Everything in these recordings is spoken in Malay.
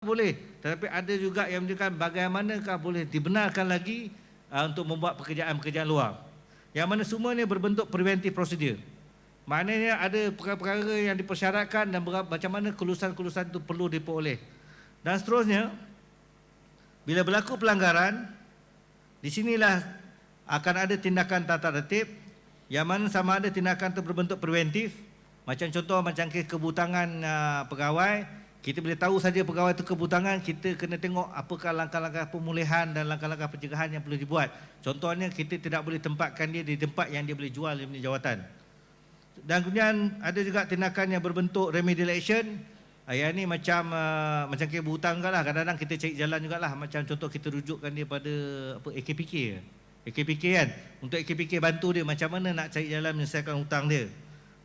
boleh, tetapi ada juga yang menunjukkan bagaimanakah boleh dibenarkan lagi untuk membuat pekerjaan-pekerjaan luar. Yang mana semua ini berbentuk preventive procedure. Maknanya ada perkara-perkara yang dipersyaratkan dan macam mana kelulusan-kelulusan itu perlu diperoleh. Dan seterusnya, bila berlaku pelanggaran, di sinilah akan ada tindakan tata tertib yang mana sama ada tindakan itu berbentuk preventif, macam contoh macam kes kebutangan pegawai. Kita boleh tahu saja pegawai itu kebutangan, kita kena tengok apakah langkah-langkah pemulihan dan langkah-langkah pencegahan yang perlu dibuat. Contohnya kita tidak boleh tempatkan dia di tempat yang dia boleh jual dia punya jawatan. Dan kemudian ada juga tindakan yang berbentuk remedial action. Yang ni macam kes berhutang juga lah. Kadang-kadang kita cari jalan juga lah. Macam contoh kita rujukkan dia pada AKPK. AKPK kan. Untuk AKPK bantu dia macam mana nak cari jalan menyelesaikan hutang dia.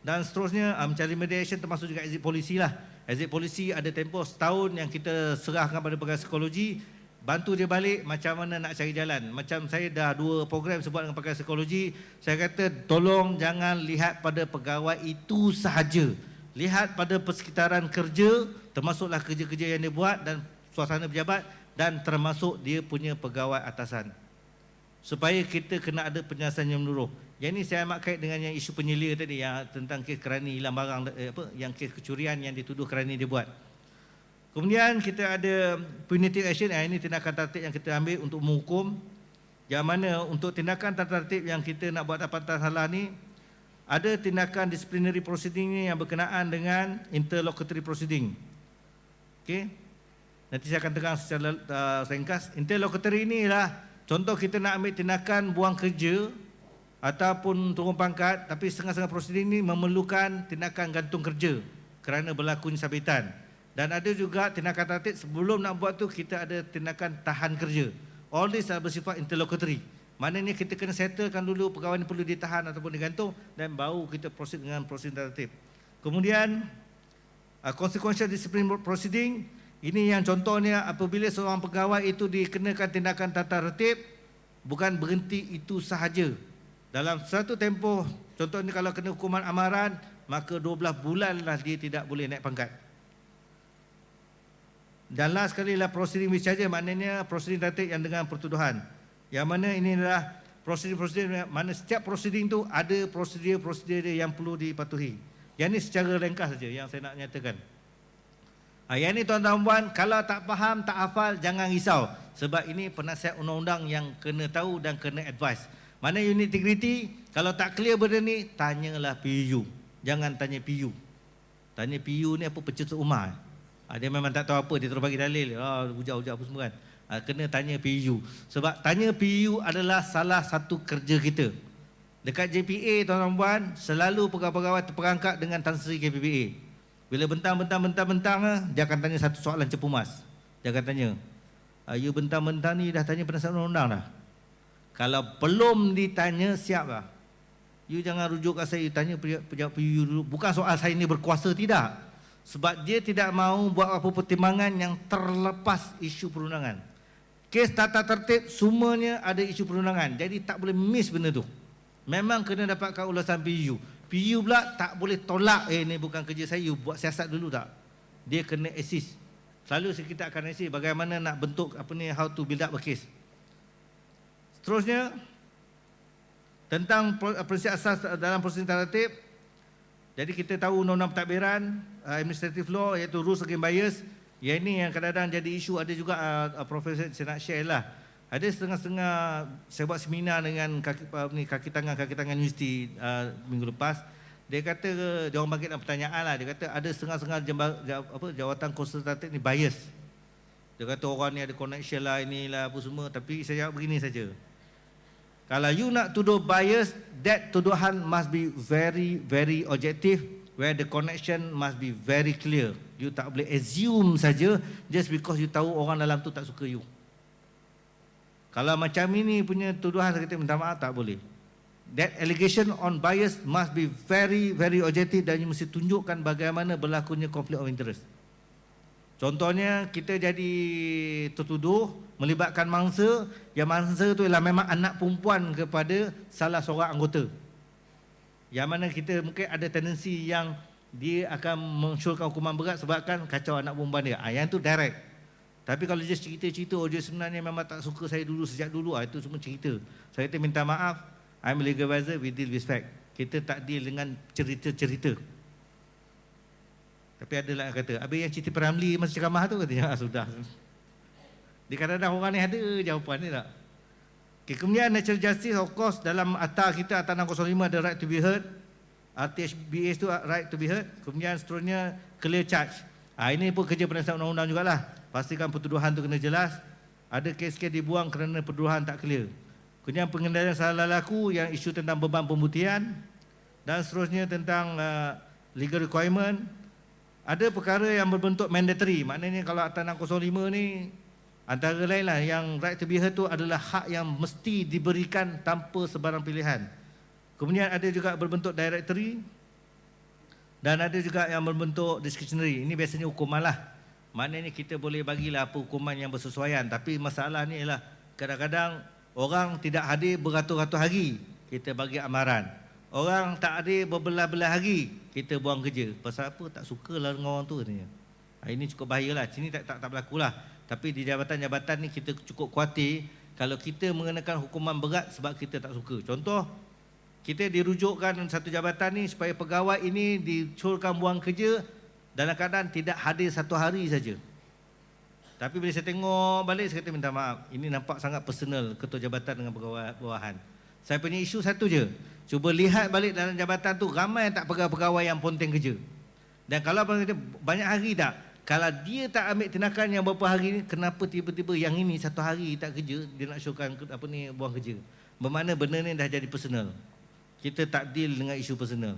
Dan seterusnya macam remediation termasuk juga exit policy lah. Exit policy ada tempoh setahun yang kita serahkan pada pegawai psikologi, bantu dia balik macam mana nak cari jalan. Macam saya dah 2 program sebut dengan pegawai psikologi, saya kata tolong jangan lihat pada pegawai itu sahaja. Lihat pada persekitaran kerja, termasuklah kerja-kerja yang dia buat dan suasana pejabat dan termasuk dia punya pegawai atasan. Supaya kita kena ada penyelesaian yang menyeluruh. Yang ini saya amat kait dengan yang isu penyelia tadi yang tentang kes kerani hilang barang yang kes kecurian yang dituduh kerani dia buat. Kemudian kita ada punitive action, ini tindakan tertib yang kita ambil untuk menghukum. Yang mana untuk tindakan tertib yang kita nak buat dapatan salah ni, ada tindakan disciplinary proceeding ni yang berkenaan dengan interlocutory proceeding. Okey. Nanti saya akan terang secara ringkas. Interlocutory ni lah contoh kita nak ambil tindakan buang kerja ataupun turun pangkat, tapi setengah-setengah prosedur ini memerlukan tindakan gantung kerja kerana berlakunya sabitan. Dan ada juga tindakan tertib sebelum nak buat tu kita ada tindakan tahan kerja. All this adalah bersifat interlocutory. Maknanya kita kena settlekan dulu pegawai ini perlu ditahan ataupun digantung dan baru kita proceed dengan prosedur tertib. Kemudian consequential discipline proceeding, ini yang contohnya apabila seorang pegawai itu dikenakan tindakan tata tertib, bukan berhenti itu sahaja. Dalam satu tempoh, contohnya kalau kena hukuman amaran, maka 12 bulanlah dia tidak boleh naik pangkat. Dan last sekali lah proceeding with charge, maknanya proceeding tertib yang dengan pertuduhan. Yang mana ini adalah prosedur mana setiap proceeding tu ada prosedur yang perlu dipatuhi. Yang ini secara ringkas saja yang saya nak nyatakan. Yang ini tuan-tuan, kalau tak faham, tak hafal, jangan risau. Sebab ini penasihat undang-undang yang kena tahu dan kena advice. Mana unit integrity, kalau tak clear benda ni, tanyalah PU. Jangan tanya PU. Tanya PU ni apa pencetus umar. Dia memang tak tahu apa, dia terus bagi dalil. Hujah-hujah apa semua kan. Kena tanya PU. Sebab tanya PU adalah salah satu kerja kita. Dekat JPA tuan-tuan, selalu pegawai-pegawai terperangkap dengan Tan Sri KPPA. Bila bentang, dia akan tanya satu soalan cepu mas. Dia akan tanya, you bentang-bentang ni dah tanya penasihat undang-undang dah? Kalau belum ditanya, siap lah. You jangan rujuk kat saya, you tanya pejabat PU dulu. Bukan soal saya ni berkuasa, tidak. Sebab dia tidak mahu buat apa pertimbangan yang terlepas isu perundangan. Kes tata tertib semuanya ada isu perundangan. Jadi tak boleh miss benda tu. Memang kena dapatkan ulasan PU. PU pula tak boleh tolak, ni bukan kerja saya, you buat siasat dulu tak. Dia kena assist. Selalu kita akan assist bagaimana nak bentuk how to build up a case. Seterusnya, tentang prinsip asas dalam prosedur tertib. Jadi kita tahu undang-undang pentadbiran, administrative law iaitu rules against bias. Yang ini yang kadang-kadang jadi isu. Ada juga Profesor saya nak share lah. Ada setengah-setengah, saya buat seminar dengan kaki tangan universiti minggu lepas. Dia kata, dia orang bangkit pertanyaan lah. Dia kata ada setengah-setengah jawatan konsultatif ni bias. Dia kata orang ni ada connection lah, inilah apa semua. Tapi saya jawab begini saja. Kalau you nak tuduh bias, that tuduhan must be very, very objective, where the connection must be very clear. You tak boleh assume saja just because you tahu orang dalam tu tak suka you. Kalau macam ini punya tuduhan, saya kata minta maaf, tak boleh. That allegation on bias must be very, very objective dan you mesti tunjukkan bagaimana berlakunya conflict of interest. Contohnya kita jadi tertuduh melibatkan mangsa, yang mangsa tu ialah memang anak perempuan kepada salah seorang anggota. Yang mana kita mungkin ada tendensi yang dia akan mensyurkan hukuman berat sebabkan kacau anak perempuan dia. Yang tu direct. Tapi kalau dia cerita-cerita, oh dia sebenarnya memang tak suka saya dulu, sejak dulu, itu semua cerita. Saya kata minta maaf, I'm a legal advisor, we deal with fact. Kita tak deal dengan cerita-cerita. Tapi ada lah yang kata, habis yang cerita Peramli masa ceramah tu, katanya, sudah. Di kadang-kadang orang ni ada jawapan ni tak? Okay, kemudian natural justice, of course, dalam akta kita, akta 605 ada right to be heard. RTHBS tu right to be heard. Kemudian seterusnya clear charge. Ini pun kerja penasihat undang-undang jugalah. Pastikan pertuduhan tu kena jelas. Ada kes-kes dibuang kerana pertuduhan tak clear. Kemudian pengendalian salah laku yang isu tentang beban pembuktian. Dan seterusnya tentang legal requirement. Ada perkara yang berbentuk mandatory. Maknanya kalau akta 605 ni, antara lain lah yang right to be heard tu adalah hak yang mesti diberikan tanpa sebarang pilihan. Kemudian ada juga berbentuk directory. Dan ada juga yang berbentuk discretionary. Ini biasanya hukuman lah. Maknanya kita boleh bagilah apa hukuman yang bersesuaian. Tapi masalah ni ialah kadang-kadang orang tidak hadir beratus-ratus hari, kita bagi amaran. Orang tak hadir berbelah-belah hari, kita buang kerja. Pasal apa? Tak sukalah dengan orang tu katanya. Ini cukup bahayalah. Sini tak berlaku lah. Tapi di jabatan-jabatan ni kita cukup khawatir kalau kita mengenakan hukuman berat sebab kita tak suka. Contoh, kita dirujukkan satu jabatan ni supaya pegawai ini disuruhkan buang kerja dalam keadaan tidak hadir 1 hari saja. Tapi bila saya tengok balik, saya kata minta maaf. Ini nampak sangat personal ketua jabatan dengan pegawai bawahan. Saya punya isu satu je. Cuba lihat balik dalam jabatan tu, ramai tak pegawai yang ponteng kerja. Dan kalau banyak hari tak, kalau dia tak ambil tindakan yang beberapa hari ni, kenapa tiba-tiba yang ini 1 hari tak kerja, dia nak syurkan buang kerja. Bermakna benda ni dah jadi personal. Kita tak deal dengan isu personal.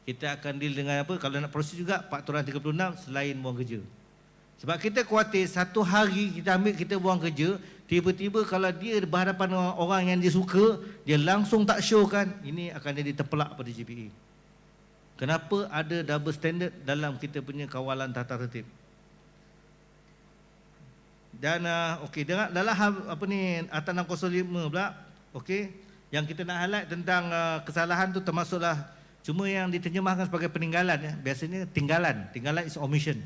Kita akan deal dengan apa? Kalau nak proses juga, Peraturan 36 selain buang kerja. Sebab kita khawatir 1 hari kita ambil, kita buang kerja, tiba-tiba kalau dia berhadapan dengan orang yang dia suka, dia langsung tak syurkan, ini akan jadi terpelak pada JPA. Kenapa ada double standard dalam kita punya kawalan tata tertib? Dan okey, dalam apa ni Akta 605 pula, okey, yang kita nak highlight tentang kesalahan tu termasuklah cuma yang diterjemahkan sebagai peninggalan ya. Biasanya tinggalan is omission.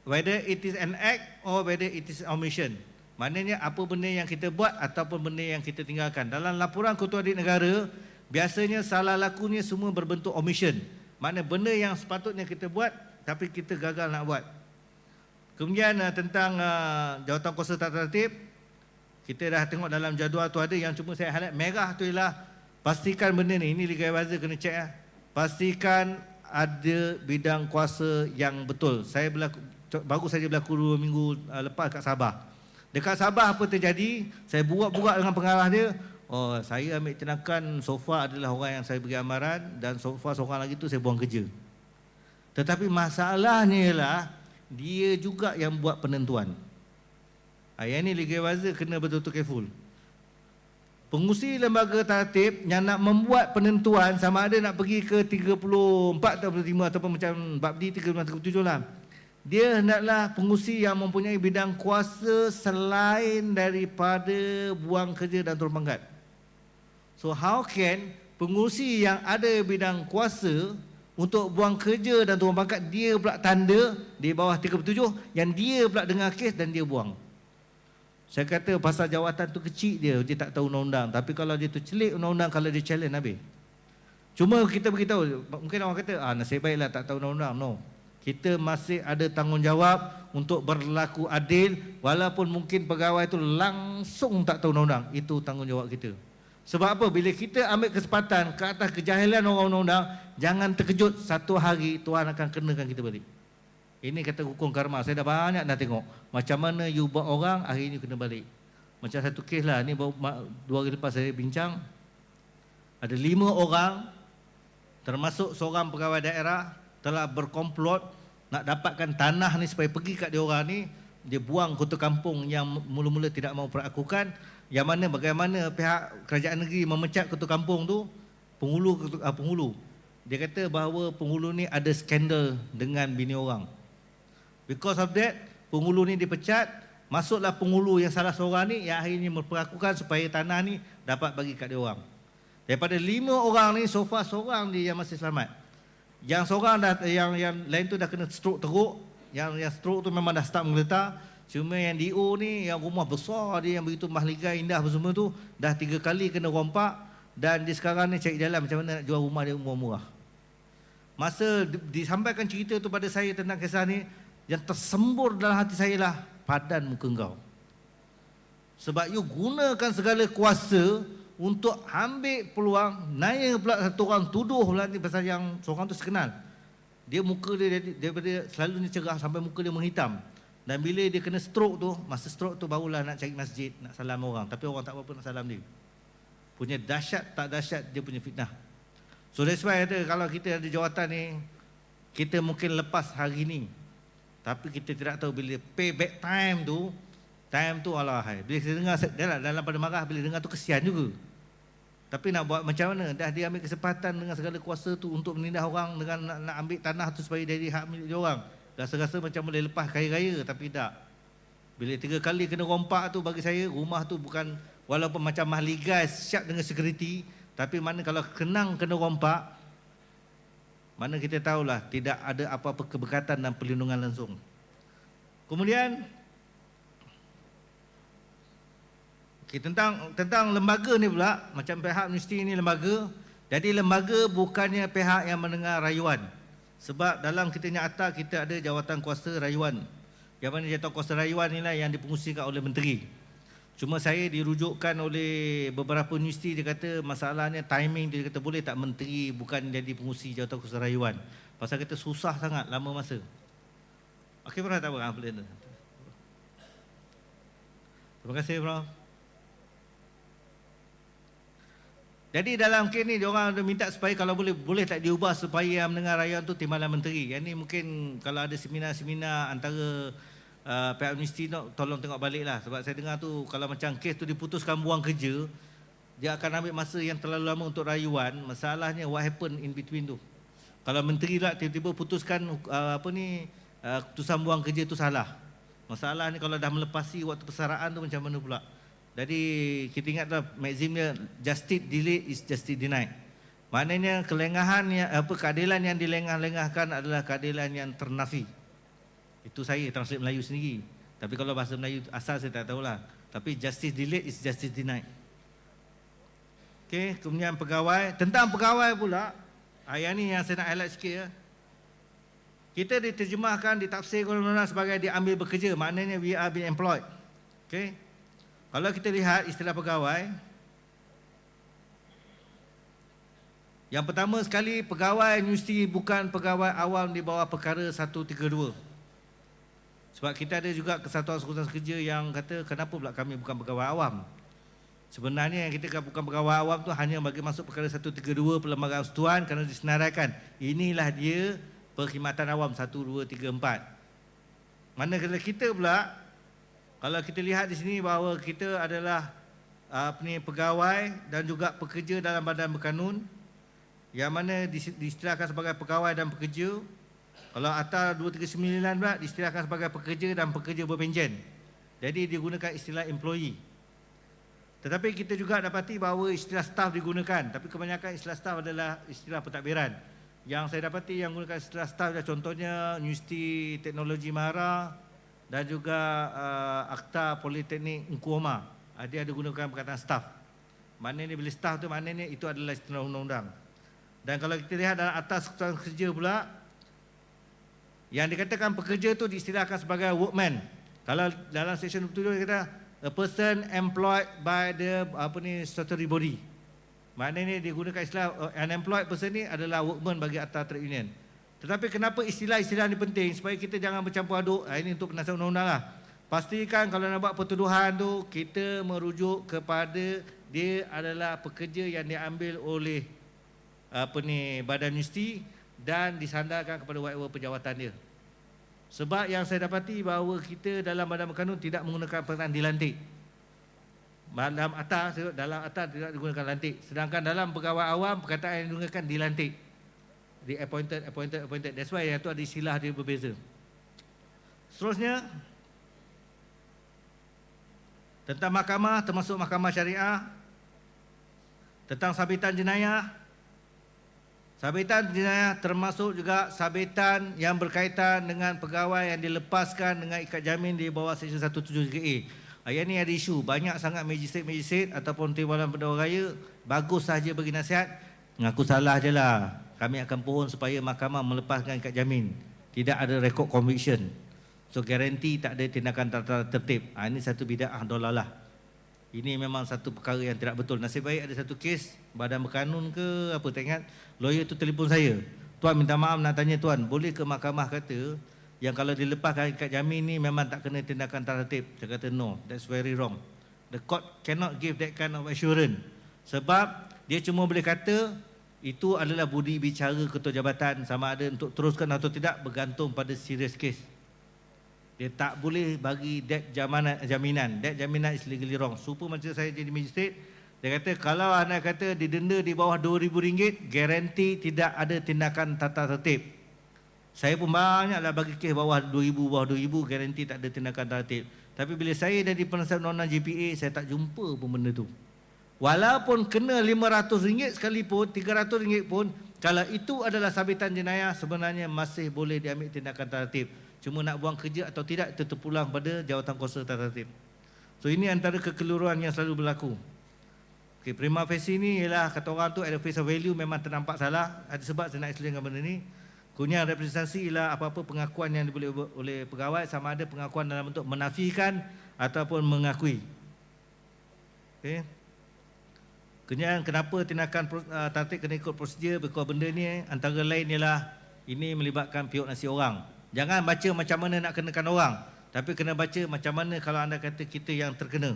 Whether it is an act or whether it is omission. Maknanya apa benda yang kita buat ataupun benda yang kita tinggalkan. Dalam laporan ketua audit negara, biasanya salah lakunya semua berbentuk omission. Maknanya benda yang sepatutnya kita buat tapi kita gagal nak buat. Kemudian tentang jawatan kuasa tata tertib, kita dah tengok dalam jadual tu ada yang cuma saya highlight merah tu ialah pastikan benda ni, ini legal advisor kena check pastikan ada bidang kuasa yang betul. Saya baru saja berlaku 2 minggu lepas kat Sabah. Dekat Sabah apa terjadi? Saya buat-buat dengan pengarah dia. Oh, saya ambil tindakan so far adalah orang yang saya beri amaran dan so far seorang lagi tu saya buang kerja. Tetapi masalahnya ialah dia juga yang buat penentuan. Yang ni legal advisor kena betul-betul careful. Pengurusi lembaga tertib yang nak membuat penentuan sama ada nak pergi ke 34 atau 35 ataupun macam Babdi 36-37 lah. Dia hendaklah pengurusi yang mempunyai bidang kuasa selain daripada buang kerja dan turun pangkat. So how can pengurusi yang ada bidang kuasa untuk buang kerja dan turun pangkat, dia pula tanda di bawah 37 yang dia pula dengar kes dan dia buang. Saya kata pasal jawatan tu kecil dia tak tahu undang-undang. Tapi kalau dia tu celik undang-undang, kalau dia challenge habis. Cuma kita beritahu, mungkin orang kata, nasib baiklah tak tahu undang-undang. No. Kita masih ada tanggungjawab untuk berlaku adil walaupun mungkin pegawai itu langsung tak tahu undang-undang. Itu tanggungjawab kita. Sebab apa? Bila kita ambil kesempatan ke atas kejahilan orang undang-undang, jangan terkejut 1 hari Tuhan akan kenakan kita balik. Ini kata hukum karma. Saya dah banyak dah tengok macam mana you buat orang, akhirnya kena balik. Macam satu kes lah, ni 2 hari lepas saya bincang. Ada 5 orang termasuk seorang pegawai daerah telah berkomplot nak dapatkan tanah ni supaya pergi kat dia orang ni. Dia buang kota kampung yang mula-mula tidak mahu perakukan. Yang mana bagaimana pihak kerajaan negeri memecat kota kampung tu, penghulu. Dia kata bahawa penghulu ni ada skandal dengan bini orang. Because of that, penghulu ni dipecat, masuklah penghulu yang salah seorang ni yang akhirnya memperakukan supaya tanah ni dapat bagi kat dia orang. Daripada 5 orang ni, so far seorang dia yang masih selamat. Yang seorang dah, yang lain tu dah kena stroke teruk. Yang stroke tu memang dah start menggeletar. Cuma yang DO ni, yang rumah besar dia, yang begitu mahligai indah semua tu, dah 3 kali kena rompak, dan dia sekarang ni cari jalan macam mana nak jual rumah dia murah-murah. Masa disampaikan cerita tu pada saya tentang kisah ni, yang tersembur dalam hati saya lah, padan muka kau. Sebab you gunakan segala kuasa untuk ambil peluang, naya pula satu orang, tuduh pula ni pasal yang seorang tu sekenal. Dia muka dia daripada selalunya cerah sampai muka dia menghitam. Dan bila dia kena stroke tu, masa stroke tu barulah nak cari masjid, nak salam orang. Tapi orang tak apa-apa nak salam dia. Punya dahsyat tak dahsyat dia punya fitnah. So that's why ada, kalau kita ada jawatan ni, kita mungkin lepas hari ni, tapi kita tidak tahu bila payback time tu Allah hai. Bila kita dengar dalam pada marah, bila dengar tu kesian juga. Tapi nak buat macam mana? Dah dia ambil kesempatan dengan segala kuasa tu untuk menindas orang, dengan nak ambil tanah tu supaya jadi hak milik dia orang. Rasa-rasa macam boleh lepas kaya-raya, tapi tak. Bila 3 kali kena rompak tu, bagi saya rumah tu bukan, walaupun macam mahligai siap dengan security, tapi mana kalau kena rompak, mana kita tahulah tidak ada apa-apa keberkatan dan perlindungan langsung. Kemudian tentang lembaga ni pula, macam pihak universiti ni lembaga. Jadi lembaga bukannya pihak yang mendengar rayuan. Sebab dalam kita punya akta kita ada jawatan kuasa rayuan. Yang mana jawatan kuasa rayuan inilah yang dipengungsikan oleh menteri. Cuma saya dirujukkan oleh beberapa universiti, dia kata masalahnya timing, dia kata boleh tak menteri bukan jadi pengurusi jawatan kuasa rayuan. Pasal kita susah sangat, lama masa. Okey, Prof, tak apa, boleh. Terima kasih, Prof. Jadi dalam kes ni diorang minta supaya kalau boleh tak diubah supaya yang mendengar rayuan tu timbalan menteri. Yang ni mungkin kalau ada seminar-seminar antara pihak universiti tu, tolong tengok balik lah. Sebab saya dengar tu kalau macam kes tu diputuskan buang kerja, dia akan ambil masa yang terlalu lama untuk rayuan. Masalahnya what happen in between tu. Kalau menteri lah tiba-tiba putuskan keputusan buang kerja tu salah. Masalah ni kalau dah melepasi waktu persaraan tu macam mana pula. Jadi kita ingatlah maksimnya justice delayed is justice denied. Maknanya kelengahan keadilan yang dilengah-lengahkan adalah keadilan yang ternafi. Itu saya translate Melayu sendiri. Tapi kalau bahasa Melayu asal saya tak tahulah. Tapi justice delayed is justice denied. Okey, kemudian pegawai. Tentang pegawai pula, yang ni yang saya nak highlight sikit ya. Kita diterjemahkan, ditafsirkan undang-undang sebagai diambil bekerja. Maknanya we are being employed. Okey. Kalau kita lihat istilah pegawai, yang pertama sekali, pegawai universiti bukan pegawai awam di bawah perkara 132. Sebab kita ada juga kesatuan sekutu kerja yang kata kenapa pula kami bukan pegawai awam. Sebenarnya yang kita bukan pegawai awam tu hanya bagi masuk perkara 132 Perlembagaan Persekutuan kerana disenaraikan. Inilah dia perkhidmatan awam 1, 2, 3, 4. Manakala kita pula, kalau kita lihat di sini bahawa kita adalah pegawai dan juga pekerja dalam badan berkanun, yang mana diistilahkan sebagai pegawai dan pekerja. Kalau Akta 239 pula diistilahkan sebagai pekerja dan pekerja berpenjen. Jadi digunakan istilah employee. Tetapi kita juga dapati bahawa istilah staf digunakan, tapi kebanyakan istilah staf adalah istilah pentadbiran. Yang saya dapati yang menggunakan istilah staf adalah contohnya Universiti Teknologi Mahara dan juga Akta Politeknik Engku Omar. Dia ada gunakan perkataan staf. Maknanya bila staf tu maknanya itu adalah istilah undang-undang. Dan kalau kita lihat dalam Akta Sekutuan Kerja pula, yang dikatakan pekerja tu diistilahkan sebagai workman. Kalau dalam section 7 dia kata a person employed by the statutory body. Maknanya dia gunakan istilah unemployed person ni adalah workman bagi Akta Trade Union. Tetapi kenapa istilah-istilah ini penting? Supaya kita jangan bercampur aduk. Ini untuk penasihat undang-undang lah. Pastikan kalau nak buat pertuduhan tu, kita merujuk kepada dia adalah pekerja yang diambil oleh badan universiti dan disandarkan kepada whatever penjawatan dia. Sebab yang saya dapati bahawa kita dalam badan berkanun tidak menggunakan perkataan dilantik. Dalam akta tidak digunakan lantik. Sedangkan dalam pegawai awam perkataan yang digunakan dilantik. Di appointed. That's why yang tu ada istilah dia berbeza. Seterusnya, tentang mahkamah termasuk mahkamah syariah, tentang sabitan jenayah. Sabitan jenayah termasuk juga sabitan yang berkaitan dengan pegawai yang dilepaskan dengan ikat jamin di bawah Seksyen 173A. Ayat ni ada isu, banyak sangat magistrate ataupun Timbalan Pegawai Raya bagus sahaja bagi nasihat, ngaku salah je lah. Kami akan pohon supaya mahkamah melepaskan ikat jamin. Tidak ada rekod conviction. So garanti tak ada tindakan tata tertib. Ini satu bid'ah dolalah. Ini memang satu perkara yang tidak betul. Nasib baik ada satu kes badan berkanun ke apa tak ingat, lawyer tu telefon saya. Tuan minta maaf nak tanya tuan, boleh ke mahkamah kata yang kalau dilepaskan ikat jamin ni memang tak kena tindakan tata tertib? Saya kata no, that's very wrong. The court cannot give that kind of assurance. Sebab dia cuma boleh kata itu adalah budi bicara ketua jabatan, sama ada untuk teruskan atau tidak bergantung pada serious case. Dia tak boleh bagi debt jaminan. Debt jaminan is legally wrong. Supaya macam saya jadi magistrate, dia kata kalau anda kata didenda di bawah RM2,000, garanti tidak ada tindakan tata tertib. Saya pun banyaklah bagi kes bawah RM2,000, garanti tak ada tindakan tata tertib. Tapi bila saya jadi penasihat undang-undang JPA, saya tak jumpa pun benda tu. Walaupun kena RM500 sekalipun, RM300 pun, kalau itu adalah sabitan jenayah, sebenarnya masih boleh diambil tindakan tata tertib. Cuma nak buang kerja atau tidak, itu terpulang pada Jawatankuasa Tata Tertib. So ini antara kekeliruan yang selalu berlaku. Okay, prima facie ni ialah kata orang tu at the face of value memang ternampak salah. Ada sebab saya nak explain benda ni. Kurnia representasi ialah apa-apa pengakuan yang diberi oleh pegawai, sama ada pengakuan dalam bentuk menafikan ataupun mengakui. Okay. Kemudian kenapa tindakan tertib kena ikut prosedur? Because benda ni antara lain ialah ini melibatkan pihak nasi orang. Jangan baca macam mana nak kenakan orang, tapi kena baca macam mana kalau anda kata kita yang terkena.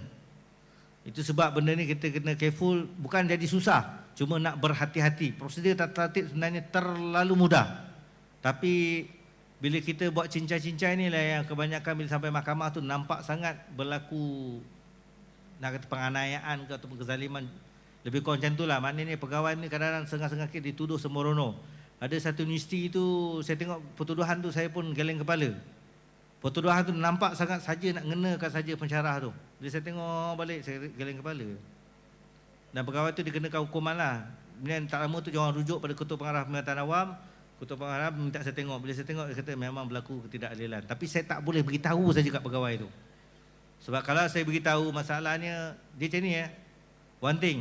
Itu sebab benda ni kita kena careful, bukan jadi susah, cuma nak berhati-hati. Prosedur tata tertib sebenarnya terlalu mudah. Tapi bila kita buat cincai-cincai ni lah yang kebanyakan bila sampai mahkamah tu nampak sangat berlaku, nak kata penganiayaan ke ataupun kezaliman. Lebih kurang macam tu lah. Maknanya pegawai ni kadang-kadang sengah-sengah dituduh sembrono. Ada satu universiti tu, saya tengok pertuduhan tu saya pun geleng kepala. Pertuduhan tu nampak sangat saja nak ngenakan saja pensyarah tu. Bila saya tengok balik, saya geleng kepala. Dan pegawai tu dikenakan hukuman lah. Kemudian tak lama tu dia orang rujuk pada Ketua Pengarah Pemerintahan Awam. Ketua Pengarah minta saya tengok. Bila saya tengok, dia kata memang berlaku ketidakadilan. Tapi saya tak boleh beritahu saja kat pegawai tu. Sebab kalau saya beritahu, masalahnya dia macam ni one thing.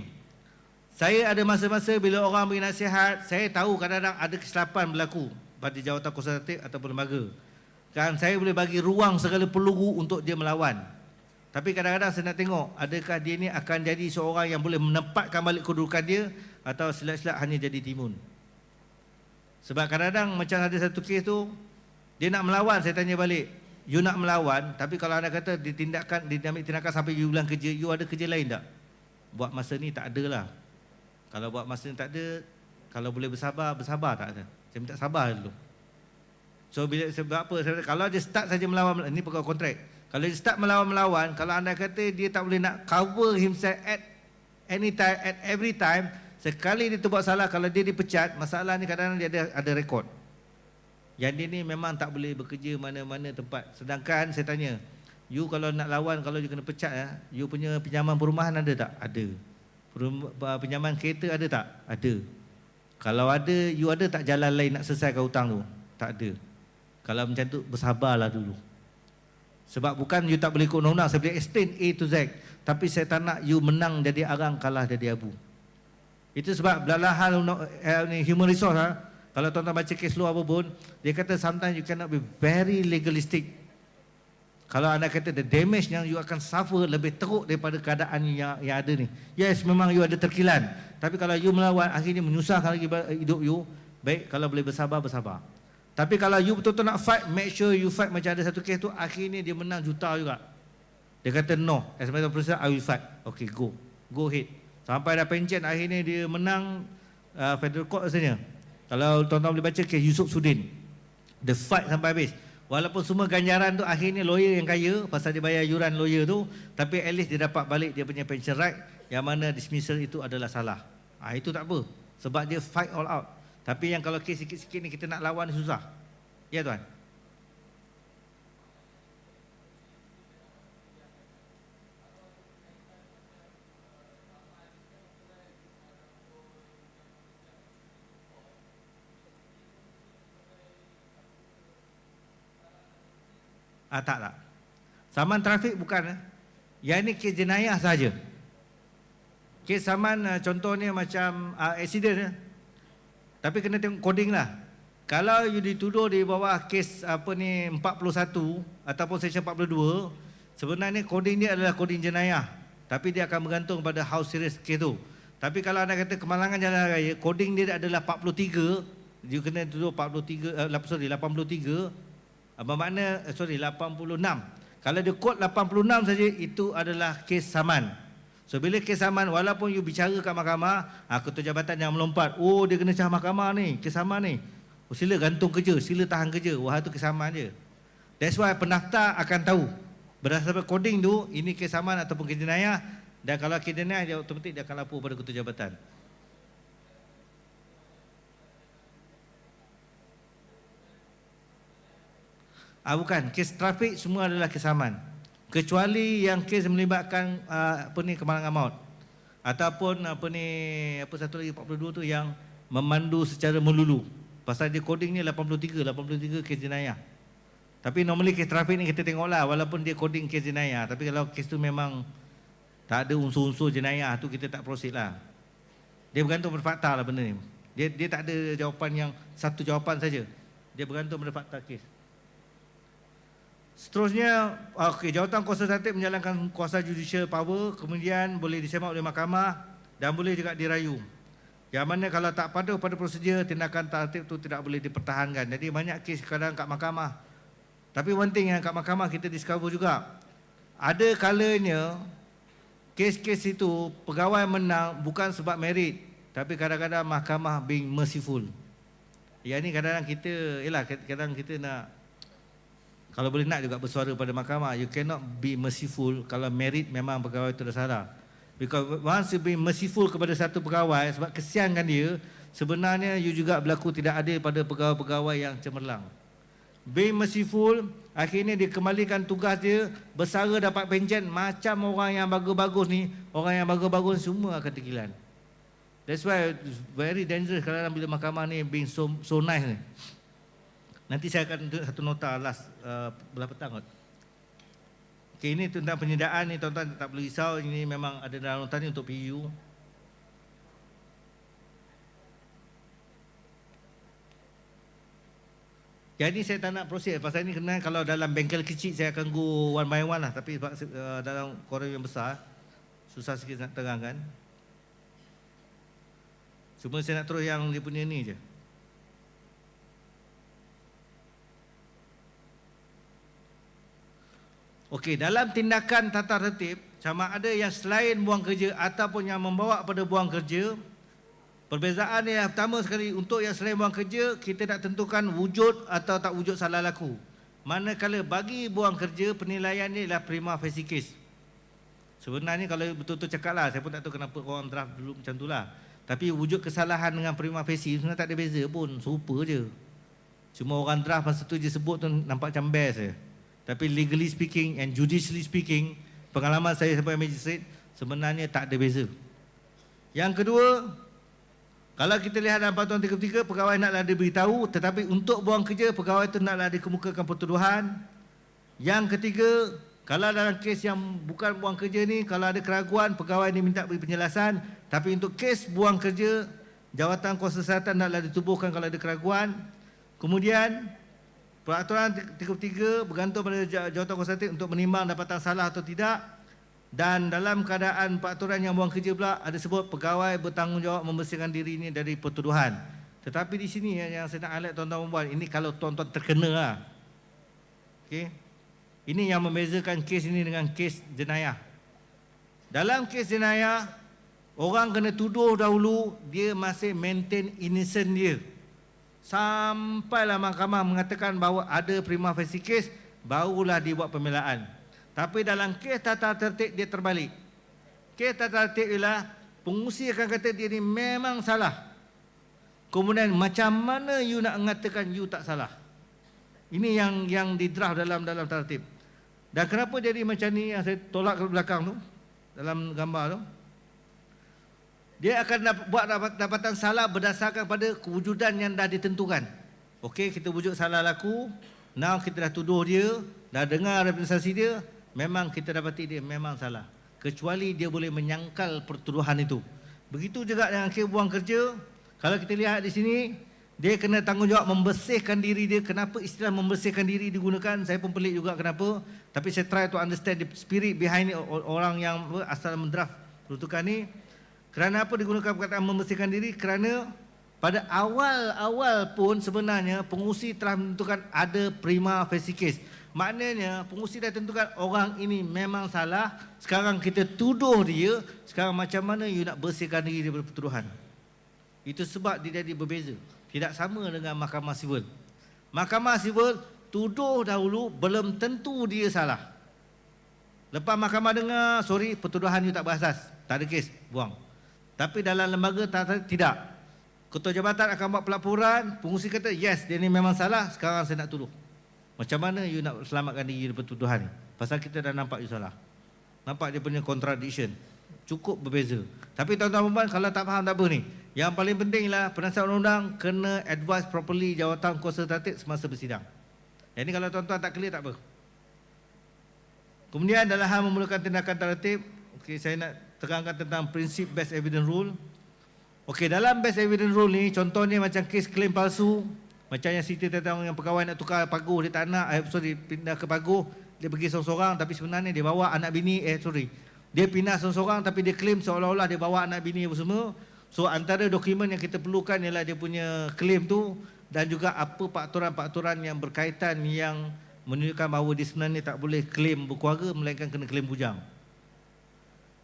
Saya ada masa-masa bila orang beri nasihat, saya tahu kadang-kadang ada kesilapan berlaku pada Jawatankuasa Tertib ataupun lembaga. Kan saya boleh bagi ruang segala peluru untuk dia melawan. Tapi kadang-kadang saya nak tengok adakah dia ni akan jadi seorang yang boleh menempatkan balik kedudukan dia atau silap-silap hanya jadi timun. Sebab kadang-kadang macam ada satu kes tu, dia nak melawan, saya tanya balik, you nak melawan, tapi kalau anda kata diambil tindakan sampai you bilang kerja, you ada kerja lain tak? Buat masa ni tak ada lah. Kalau buat masa ni tak ada, kalau boleh bersabar tak ada. Saya minta sabar dulu. So bila sebab apa? Kalau dia start saja melawan, ini pegawai kontrak. Kalau dia start melawan, kalau anda kata dia tak boleh nak cover himself at any time, at every time, sekali dia terbuat salah, kalau dia dipecat, masalah ni kadang-kadang dia ada rekod. Yang dia ni memang tak boleh bekerja mana-mana tempat. Sedangkan saya tanya, you kalau nak lawan, kalau you kena pecat, you punya pinjaman perumahan ada tak? Ada. Pinjaman kereta ada tak? Ada. Kalau ada, you ada tak jalan lain nak selesaikan hutang tu? Tak ada. Kalau macam tu, bersabarlah dulu. Sebab bukan you tak boleh ikut undang-undang, saya boleh explain A to Z. Tapi saya tak nak you menang jadi arang, kalah jadi abu. Itu sebab dalam hal human resource, kalau tuan-tuan baca kes law apa pun, dia kata sometimes you cannot be very legalistic. Kalau anda kata the damage yang you akan suffer lebih teruk daripada keadaan yang ada ni. Yes, memang you ada terkilan. Tapi kalau you melawan, akhirnya menyusahkan lagi hidup you. Baik, kalau boleh bersabar. Tapi kalau you betul-betul nak fight, make sure you fight macam ada satu kes tu, akhirnya dia menang juta juga. Dia kata no, as a matter of person, I will fight. Okay, go ahead. Sampai dah pencet, akhirnya dia menang federal court rasanya. Kalau tuan-tuan boleh baca kes Yusuf Sudin, the fight sampai habis. Walaupun semua ganjaran tu akhirnya lawyer yang kaya pasal dia bayar yuran lawyer tu, tapi at least dia dapat balik dia punya pension right, yang mana dismissal itu adalah salah. Itu tak apa, sebab dia fight all out. Tapi yang kalau kes sikit-sikit ni kita nak lawan ni susah. Ya tuan. Tak. Saman trafik bukan. Yang ini kes jenayah saja. Kes saman contohnya macam accident. Tapi kena tengok coding lah. Kalau you dituduh di bawah kes 41 ataupun section 42, sebenarnya coding dia adalah coding jenayah. Tapi dia akan bergantung pada how serious kes tu. Tapi kalau anda kata kemalangan jalan raya, coding dia adalah 43, you kena tuduh 83, 86. Bermakna 86. Kalau dia kod 86 saja, itu adalah kes saman. So bila kes saman, walaupun you bicara kat mahkamah, ketua jabatan jangan melompat. Oh, dia kena cah mahkamah ni, kes saman ni. Oh, sila gantung kerja, sila tahan kerja. Wah, tu kes saman je. That's why pendaftar akan tahu berdasarkan coding tu, ini kes saman ataupun kes jenayah. Dan kalau kes jenayah, dia otomatik dia akan lapor pada ketua jabatan. Bukan, kes trafik semua adalah kes saman. Kecuali yang kes melibatkan kemalangan maut. Ataupun satu lagi 42 tu yang memandu secara melulu. Pasal dia coding ni 83 kes jenayah. Tapi normally kes trafik ni kita tengoklah walaupun dia coding kes jenayah. Tapi kalau kes tu memang tak ada unsur-unsur jenayah tu, kita tak proceed lah. Dia bergantung pada fakta lah benda ni. Dia tak ada jawapan yang satu jawapan saja. Dia bergantung pada fakta kes. Seterusnya, jawatan kuasa tertib menjalankan kuasa judicial power, kemudian boleh disemak oleh mahkamah dan boleh juga dirayu. Yang mana kalau tak patuh pada prosedur, tindakan tertib itu tidak boleh dipertahankan. Jadi banyak kes kadang kat mahkamah. Tapi one thing yang kat mahkamah kita discover juga, ada kalanya kes-kes itu pegawai menang bukan sebab merit, tapi kadang-kadang mahkamah being merciful. Yang ni kadang-kadang kadang kita nak, kalau boleh nak juga bersuara pada mahkamah. You cannot be merciful kalau merit memang pegawai itu dah salah. Because once you be merciful kepada satu pegawai sebab kesiankan dia, sebenarnya you juga berlaku tidak adil pada pegawai-pegawai yang cemerlang. Being merciful, akhirnya dia kembalikan tugas dia, bersara dapat pencen. Macam orang yang bagus-bagus ni, orang yang bagus-bagus semua akan tergilan. That's why it's very dangerous kadang-kadang bila mahkamah ni being so nice ni. Nanti saya akan tunjuk satu nota last belah petang kot. Okay, ini tentang penyediaan ni tuan-tuan tak perlu risau. Ini memang ada dalam nota ni untuk PU. Jadi saya tak nak proceed. Pasal ini kena kalau dalam bengkel kecil saya akan go one by one lah. Tapi dalam koran yang besar susah sikit nak terangkan. Cuma saya nak terus yang dia punya ni je. Okey, dalam tindakan tata tertib, sama ada yang selain buang kerja ataupun yang membawa pada buang kerja, perbezaan yang pertama sekali, untuk yang selain buang kerja, kita nak tentukan wujud atau tak wujud salah laku. Manakala bagi buang kerja, penilaian ni adalah prima facie case. Sebenarnya kalau betul-betul cakap lah, saya pun tak tahu kenapa orang draft dulu macam tu lah. Tapi wujud kesalahan dengan prima facie sebenarnya tak ada beza pun, serupa je. Cuma orang draft masa tu je sebut tu nampak macam best je. Tapi legally speaking and judicially speaking, pengalaman saya sebagai magistrate, sebenarnya tak ada beza. Yang kedua, kalau kita lihat dalam Peraturan 33, pegawai naklah diberitahu, tetapi untuk buang kerja, pegawai itu naklah dikemukakan pertuduhan. Yang ketiga, kalau dalam kes yang bukan buang kerja ni, kalau ada keraguan, pegawai diminta beri penjelasan. Tapi untuk kes buang kerja, jawatan kuasa kesihatan naklah ditubuhkan kalau ada keraguan. Kemudian, Peraturan 33 bergantung pada jawatan kuasa tertib untuk menimbang dapatan salah atau tidak. Dan dalam keadaan peraturan yang buang kerja pula ada sebut pegawai bertanggungjawab membersihkan diri ini dari pertuduhan. Tetapi di sini yang saya nak highlight tuan-tuan perempuan, ini kalau tuan-tuan terkena lah. Okay. Ini yang membezakan kes ini dengan kes jenayah. Dalam kes jenayah, orang kena tuduh dahulu dia masih maintain innocent dia. Sampailah mahkamah mengatakan bahawa ada prima facie case, barulah dibuat pembelaan. Tapi dalam kes tata tertib dia terbalik. Kes tata tertib ialah pengusi akan kata dia ni memang salah. Kemudian macam mana you nak mengatakan you tak salah? Ini yang di draft dalam tata tertib. Dan kenapa jadi macam ni yang saya tolak ke belakang tu dalam gambar tu? Dia akan buat dapatan salah berdasarkan pada kewujudan yang dah ditentukan. Okey, kita wujud salah laku. Now kita dah tuduh dia. dah dengar representasi dia, memang kita dapati dia memang salah. Kecuali dia boleh menyangkal pertuduhan itu. Begitu juga dengan kes buang kerja. Kalau kita lihat di sini, dia kena tanggungjawab membersihkan diri dia. Kenapa istilah membersihkan diri digunakan? Saya pun pelik juga kenapa. Tapi saya try to understand the spirit behind orang yang asal mendraft peruntukan ni. Kerana apa digunakan perkataan membersihkan diri? Kerana pada awal-awal pun sebenarnya pengurusi telah menentukan ada prima facie case. Maknanya pengurusi dah tentukan orang ini memang salah. Sekarang kita tuduh dia. Sekarang macam mana you nak bersihkan diri daripada pertuduhan? Itu sebab dia jadi berbeza. Tidak sama dengan mahkamah sivil. Mahkamah sivil tuduh dahulu, belum tentu dia salah. Lepas mahkamah dengar, sorry, pertuduhan you tak berasas, tak ada kes, buang. Tapi dalam lembaga tidak. Ketua jabatan akan buat pelaporan, pengurusi kata, yes, dia ni memang salah, sekarang saya nak tuduh. Macam mana you nak selamatkan diri daripada tuduhan ni? Pasal kita dah nampak you salah. Nampak dia punya contradiction. Cukup berbeza. Tapi tuan-tuan perempuan, kalau tak faham tak apa ni. Yang paling penting ialah penasihat undang-undang kena advise properly jawatan kuasa tertib semasa bersidang. Jadi kalau tuan-tuan tak clear tak apa. Kemudian dalam hal memerlukan tindakan tertib, okey, saya nak terangkan tentang prinsip best evidence rule. Okey, dalam best evidence rule ni contohnya macam kes klaim palsu, macam yang cerita tentang yang pegawai nak tukar paguh dia tak nak, pindah ke paguh, dia pergi seorang-seorang tapi sebenarnya dia bawa anak bini, dia pindah seorang-seorang tapi dia claim seolah-olah dia bawa anak bini apa semua. So antara dokumen yang kita perlukan ialah dia punya claim tu dan juga apa fakturan-fakturan yang berkaitan yang menunjukkan bahawa dia sebenarnya tak boleh claim berkeluarga melainkan kena claim bujang.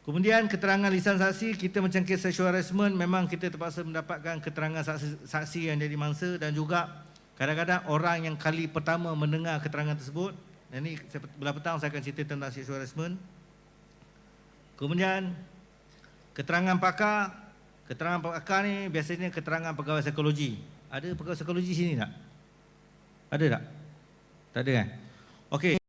Kemudian keterangan lisan saksi, kita macam kes sexual harassment memang kita terpaksa mendapatkan keterangan saksi yang jadi mangsa dan juga kadang-kadang orang yang kali pertama mendengar keterangan tersebut. Dan ini belah petang saya akan cerita tentang sexual harassment. Kemudian keterangan pakar. Keterangan pakar ni biasanya keterangan pegawai psikologi. Ada pegawai psikologi sini tak? Ada tak? Tak ada kan? Okey.